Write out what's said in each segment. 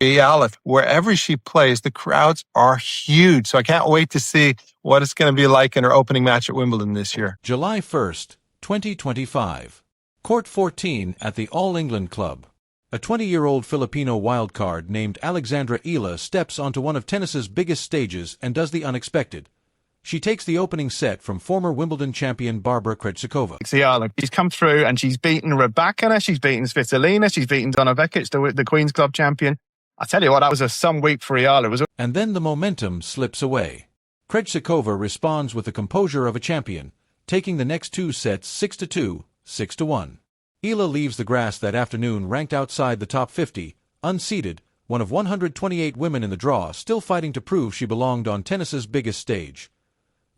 Eala, wherever she plays, the crowds are huge. So I can't wait to see what it's going to be like in her opening match at Wimbledon this year. July 1st, 2025. Court 14 at the All England Club. A 20-year-old Filipino wildcard named Alex Eala steps onto one of tennis's biggest stages and does the unexpected. She takes the opening set from former Wimbledon champion Barbara Krejcikova. Eala, she's come through and she's beaten Rybakina, she's beaten Svitolina, she's beaten Donna Vekic, the Queen's Club champion. I tell you what, that was some week for Eala. And then the momentum slips away. Krejcikova responds with the composure of a champion, taking the next two sets 6-2, 6-1. Eala leaves the grass that afternoon ranked outside the top 50, unseeded, one of 128 women in the draw, still fighting to prove she belonged on tennis's biggest stage.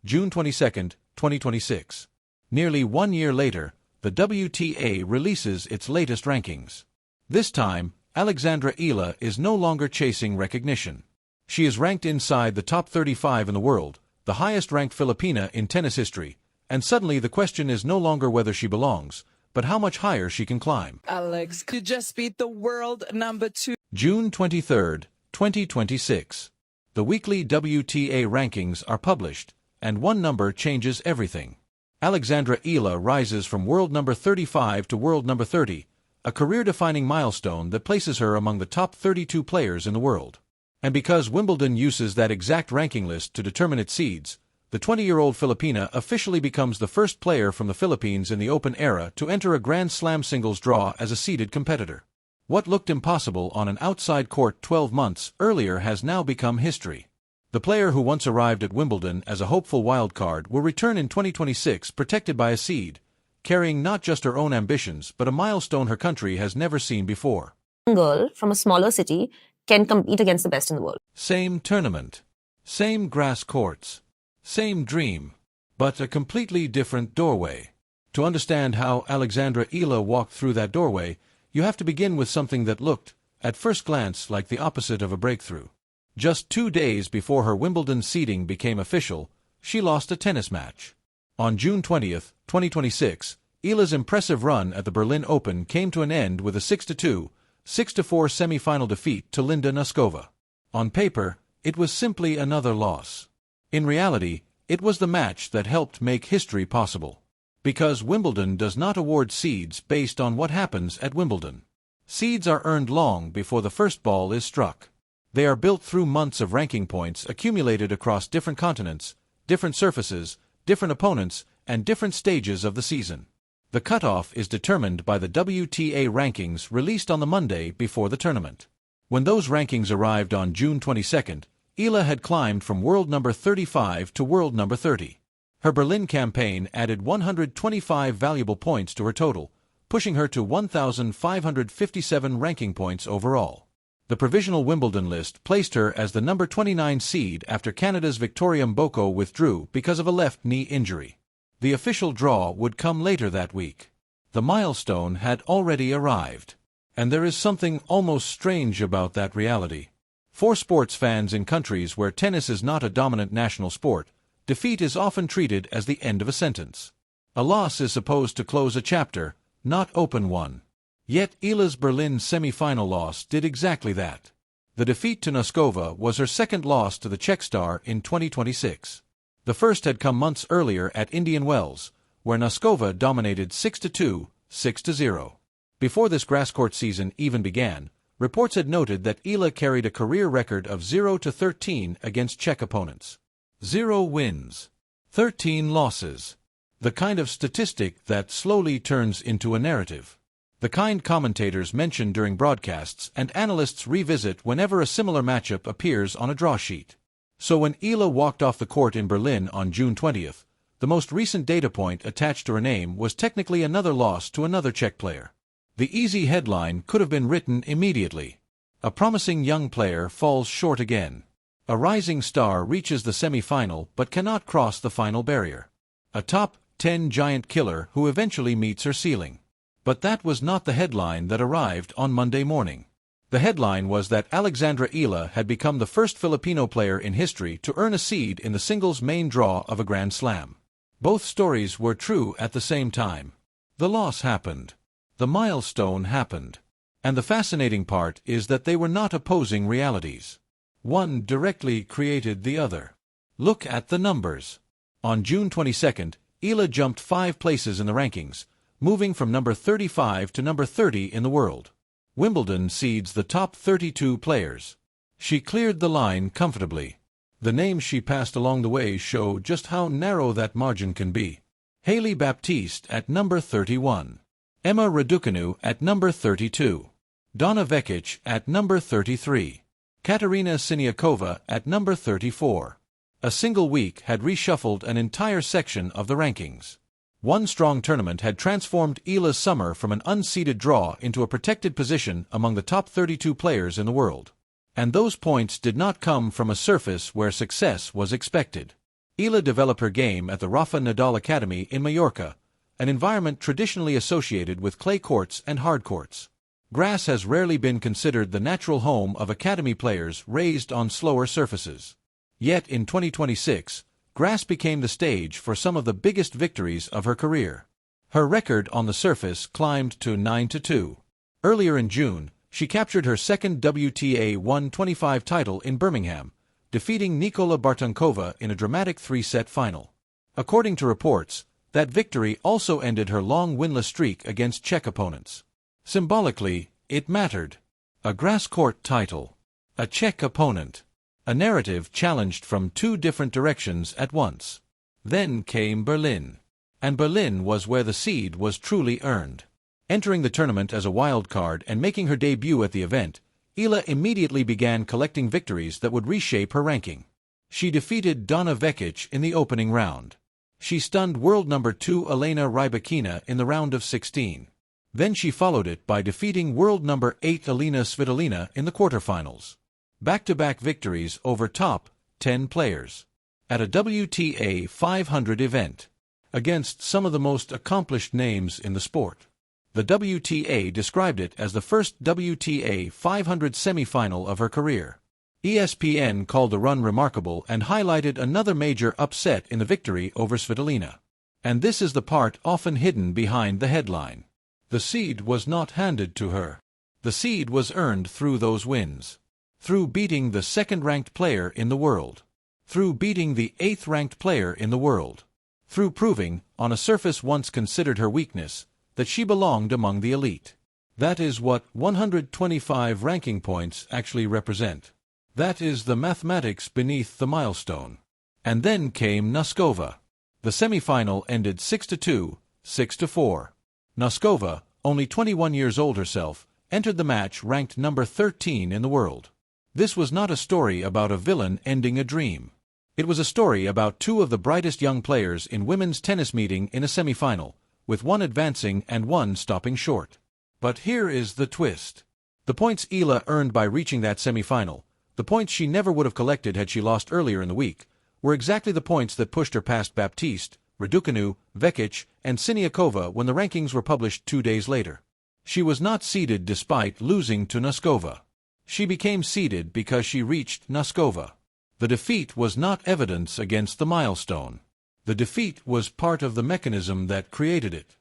June 22, 2026. Nearly 1 year later, the WTA releases its latest rankings. This time, Alex Eala is no longer chasing recognition. She is ranked inside the top 35 in the world, the highest-ranked Filipina in tennis history, and suddenly the question is no longer whether she belongs, but how much higher she can climb. Alex could just beat the world number 2. June 23, 2026. The weekly WTA rankings are published, and one number changes everything. Alex Eala rises from world number 35 to world number 30, a career-defining milestone that places her among the top 32 players in the world. And because Wimbledon uses that exact ranking list to determine its seeds, the 20-year-old Filipina officially becomes the first player from the Philippines in the Open era to enter a Grand Slam singles draw as a seeded competitor. What looked impossible on an outside court 12 months earlier has now become history. The player who once arrived at Wimbledon as a hopeful wildcard will return in 2026 protected by a seed, carrying not just her own ambitions but a milestone her country has never seen before. A girl from a smaller city can compete against the best in the world. Same tournament, same grass courts, same dream, but a completely different doorway. To understand how Alex Eala walked through that doorway, you have to begin with something that looked, at first glance, like the opposite of a breakthrough. Just 2 days before her Wimbledon seeding became official, she lost a tennis match. On June 20, 2026, Eala's impressive run at the Berlin Open came to an end with a 6-2, 6-4 semi-final defeat to Linda Noskova. On paper, it was simply another loss. In reality, it was the match that helped make history possible. Because Wimbledon does not award seeds based on what happens at Wimbledon. Seeds are earned long before the first ball is struck. They are built through months of ranking points accumulated across different continents, different surfaces, different opponents, and different stages of the season. The cutoff is determined by the WTA rankings released on the Monday before the tournament. When those rankings arrived on June 22, Eala had climbed from world number 35 to world number 30. Her Berlin campaign added 125 valuable points to her total, pushing her to 1,557 ranking points overall. The provisional Wimbledon list placed her as the number 29 seed after Canada's Victoria Mboko withdrew because of a left knee injury. The official draw would come later that week. The milestone had already arrived. And there is something almost strange about that reality. For sports fans in countries where tennis is not a dominant national sport, defeat is often treated as the end of a sentence. A loss is supposed to close a chapter, not open one. Yet Eala's Berlin semi-final loss did exactly that. The defeat to Noskova was her second loss to the Czech star in 2026. The first had come months earlier at Indian Wells, where Noskova dominated 6-2, 6-0. Before this grasscourt season even began, reports had noted that Eala carried a career record of 0-13 against Czech opponents. 0 wins, 13 losses. The kind of statistic that slowly turns into a narrative. The kind commentators mention during broadcasts and analysts revisit whenever a similar matchup appears on a draw sheet. So when Eala walked off the court in Berlin on June 20th, the most recent data point attached to her name was technically another loss to another Czech player. The easy headline could have been written immediately. A promising young player falls short again. A rising star reaches the semi-final but cannot cross the final barrier. A top 10 giant killer who eventually meets her ceiling. But that was not the headline that arrived on Monday morning. The headline was that Alex Eala had become the first Filipino player in history to earn a seed in the singles main draw of a Grand Slam. Both stories were true at the same time. The loss happened. The milestone happened. And the fascinating part is that they were not opposing realities. One directly created the other. Look at the numbers. On June 22nd, Eala jumped 5 places in the rankings, moving from number 35 to number 30 in the world. Wimbledon seeds the top 32 players. She cleared the line comfortably. The names she passed along the way show just how narrow that margin can be. Hailey Baptiste at number 31. Emma Raducanu at number 32. Donna Vekic at number 33. Katerina Siniakova at number 34. A single week had reshuffled an entire section of the rankings. One strong tournament had transformed Eala's summer from an unseeded draw into a protected position among the top 32 players in the world. And those points did not come from a surface where success was expected. Eala developed her game at the Rafa Nadal Academy in Mallorca, an environment traditionally associated with clay courts and hard courts. Grass has rarely been considered the natural home of academy players raised on slower surfaces. Yet in 2026, grass became the stage for some of the biggest victories of her career. Her record on the surface climbed to 9-2. Earlier in June, she captured her second WTA 125 title in Birmingham, defeating Nikola Bartunkova in a dramatic 3-set final. According to reports, that victory also ended her long winless streak against Czech opponents. Symbolically, it mattered. A grass court title. A Czech opponent. A narrative challenged from 2 different directions at once. Then came Berlin. And Berlin was where the seed was truly earned. Entering the tournament as a wild card and making her debut at the event, Eala immediately began collecting victories that would reshape her ranking. She defeated Donna Vekic in the opening round. She stunned world number 2 Elena Rybakina in the round of 16. Then she followed it by defeating world number 8 Elina Svitolina in the quarterfinals. Back-to-back victories over top 10 players. At a WTA 500 event. Against some of the most accomplished names in the sport. The WTA described it as the first WTA 500 semifinal of her career. ESPN called the run remarkable and highlighted another major upset in the victory over Svitolina. And this is the part often hidden behind the headline. The seed was not handed to her. The seed was earned through those wins. Through beating the second-ranked player in the world. Through beating the 8th-ranked player in the world. Through proving, on a surface once considered her weakness, that she belonged among the elite. That is what 125 ranking points actually represent. That is the mathematics beneath the milestone. And then came Noskova. The semifinal ended 6-2, 6-4. Noskova, only 21 years old herself, entered the match ranked number 13 in the world. This was not a story about a villain ending a dream. It was a story about 2 of the brightest young players in women's tennis meeting in a semifinal, with one advancing and one stopping short. But here is the twist. The points Eala earned by reaching that semifinal, the points she never would have collected had she lost earlier in the week, were exactly the points that pushed her past Baptiste, Raducanu, Vekic, and Siniakova when the rankings were published 2 days later. She was not seeded despite losing to Noskova. She became seeded because she reached Noskova. The defeat was not evidence against the milestone. The defeat was part of the mechanism that created it.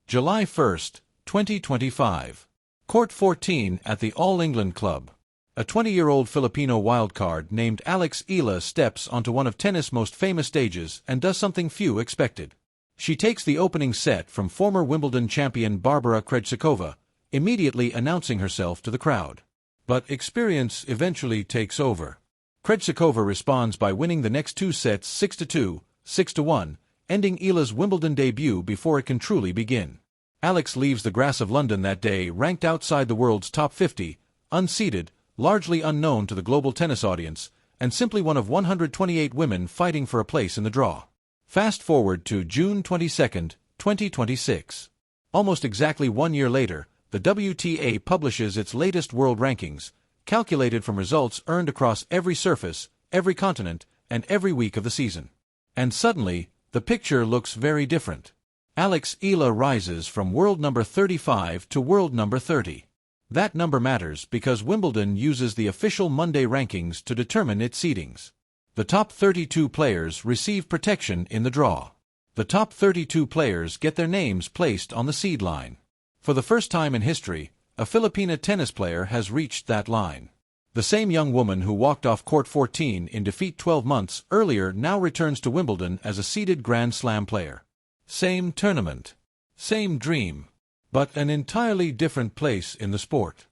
July 1st, 2025. Court 14 at the All England Club. A 20-year-old Filipino wildcard named Alex Eala steps onto one of tennis' most famous stages and does something few expected. She takes the opening set from former Wimbledon champion Barbara Krejcikova, immediately announcing herself to the crowd. But experience eventually takes over. Krejcikova responds by winning the next 2 sets 6-2, 6-1, ending Eala's Wimbledon debut before it can truly begin. Alex leaves the grass of London that day ranked outside the world's top 50, unseeded, largely unknown to the global tennis audience, and simply one of 128 women fighting for a place in the draw. Fast forward to June 22, 2026. Almost exactly 1 year later, the WTA publishes its latest world rankings, calculated from results earned across every surface, every continent, and every week of the season. And suddenly, the picture looks very different. Alex Eala rises from world number 35 to world number 30. That number matters because Wimbledon uses the official Monday rankings to determine its seedings. The top 32 players receive protection in the draw. The top 32 players get their names placed on the seed line. For the first time in history, A Filipina tennis player has reached that line. The same young woman who walked off court 14 in defeat 12 months earlier now returns to Wimbledon as a seeded Grand Slam player. Same tournament, same dream, but an entirely different place in the sport.